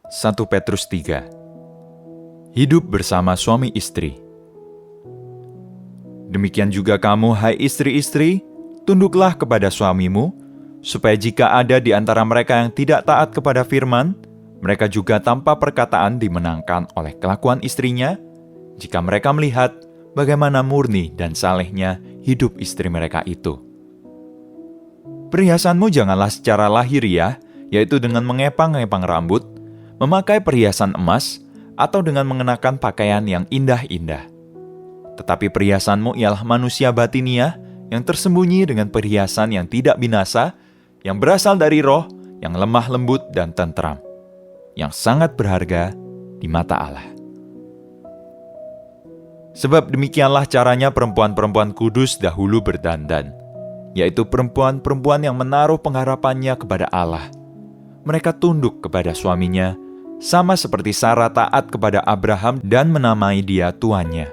1 Petrus 3. Hidup bersama suami istri. Demikian juga kamu, hai istri-istri, tunduklah kepada suamimu, supaya jika ada di antara mereka yang tidak taat kepada firman, mereka juga tanpa perkataan dimenangkan oleh kelakuan istrinya, jika mereka melihat bagaimana murni dan salehnya hidup istri mereka itu. Perhiasanmu janganlah secara lahiriah, yaitu dengan mengepang-ngepang rambut, memakai perhiasan emas, atau dengan mengenakan pakaian yang indah-indah. Tetapi perhiasanmu ialah manusia batiniah yang tersembunyi dengan perhiasan yang tidak binasa, yang berasal dari roh, yang lemah lembut dan tentram, yang sangat berharga di mata Allah. Sebab demikianlah caranya perempuan-perempuan kudus dahulu berdandan, yaitu perempuan-perempuan yang menaruh pengharapannya kepada Allah. Mereka tunduk kepada suaminya, sama seperti Sarah taat kepada Abraham dan menamai dia tuannya.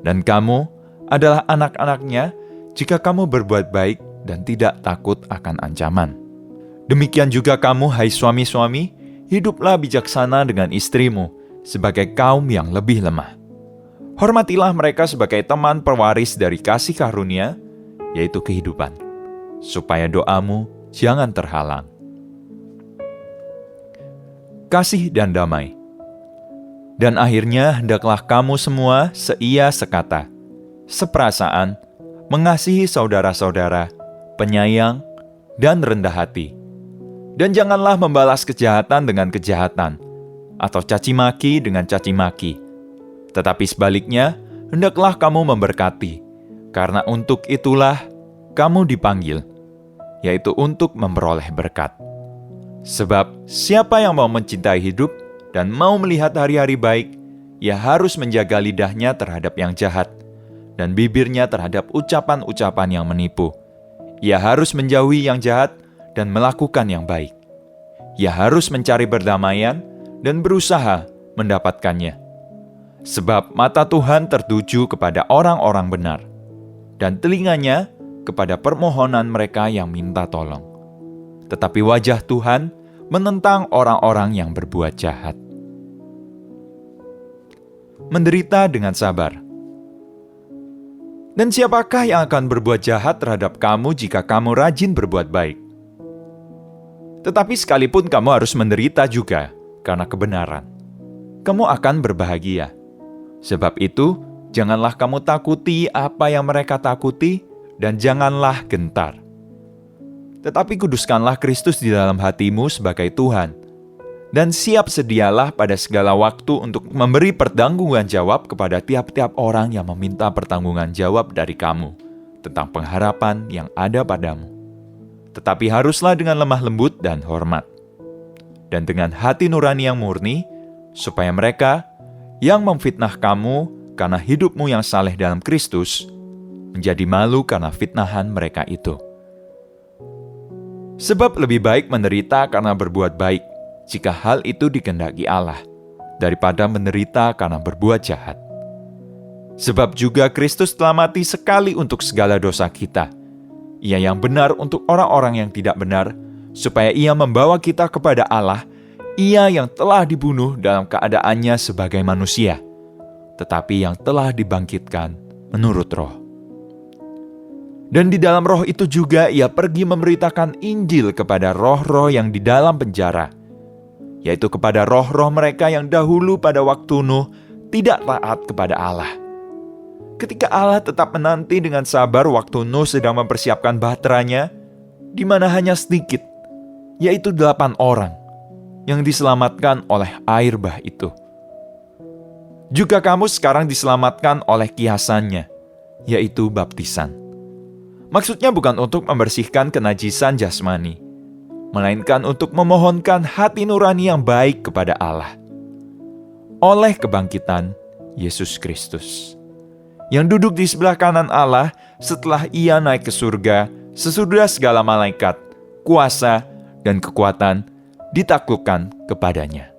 Dan kamu adalah anak-anaknya jika kamu berbuat baik dan tidak takut akan ancaman. Demikian juga kamu, hai suami-suami, hiduplah bijaksana dengan istrimu sebagai kaum yang lebih lemah. Hormatilah mereka sebagai teman pewaris dari kasih karunia, yaitu kehidupan, supaya doamu jangan terhalang. Kasih dan damai. Dan akhirnya hendaklah kamu semua seia sekata, seperasaan, mengasihi saudara-saudara, penyayang, dan rendah hati. Dan janganlah membalas kejahatan dengan kejahatan, atau caci maki dengan caci maki. Tetapi sebaliknya, hendaklah kamu memberkati, karena untuk itulah kamu dipanggil, yaitu untuk memperoleh berkat. Sebab siapa yang mau mencintai hidup dan mau melihat hari-hari baik, ia harus menjaga lidahnya terhadap yang jahat, dan bibirnya terhadap ucapan-ucapan yang menipu. Ia harus menjauhi yang jahat dan melakukan yang baik. Ia harus mencari perdamaian dan berusaha mendapatkannya. Sebab mata Tuhan tertuju kepada orang-orang benar, dan telinganya kepada permohonan mereka yang minta tolong. Tetapi wajah Tuhan menentang orang-orang yang berbuat jahat. Menderita dengan sabar. Dan siapakah yang akan berbuat jahat terhadap kamu jika kamu rajin berbuat baik? Tetapi sekalipun kamu harus menderita juga karena kebenaran, kamu akan berbahagia. Sebab itu, janganlah kamu takuti apa yang mereka takuti, dan janganlah gentar. Tetapi kuduskanlah Kristus di dalam hatimu sebagai Tuhan, dan siap sedialah pada segala waktu untuk memberi pertanggungan jawab kepada tiap-tiap orang yang meminta pertanggungan jawab dari kamu tentang pengharapan yang ada padamu. Tetapi haruslah dengan lemah lembut dan hormat, dan dengan hati nurani yang murni, supaya mereka yang memfitnah kamu karena hidupmu yang saleh dalam Kristus menjadi malu karena fitnahan mereka itu. Sebab lebih baik menderita karena berbuat baik, jika hal itu dikehendaki Allah, daripada menderita karena berbuat jahat. Sebab juga Kristus telah mati sekali untuk segala dosa kita. Ia yang benar untuk orang-orang yang tidak benar, supaya ia membawa kita kepada Allah. Ia yang telah dibunuh dalam keadaannya sebagai manusia, tetapi yang telah dibangkitkan menurut roh. Dan di dalam roh itu juga ia pergi memberitakan Injil kepada roh-roh yang di dalam penjara, yaitu kepada roh-roh mereka yang dahulu pada waktu Nuh tidak taat kepada Allah. Ketika Allah tetap menanti dengan sabar waktu Nuh sedang mempersiapkan bahteranya, di mana hanya sedikit, yaitu 8 orang, yang diselamatkan oleh air bah itu. Juga kamu sekarang diselamatkan oleh kiasannya, yaitu baptisan. Maksudnya bukan untuk membersihkan kenajisan jasmani, melainkan untuk memohonkan hati nurani yang baik kepada Allah. Oleh kebangkitan Yesus Kristus, yang duduk di sebelah kanan Allah setelah ia naik ke surga, sesudah segala malaikat, kuasa, dan kekuatan ditaklukkan kepadanya.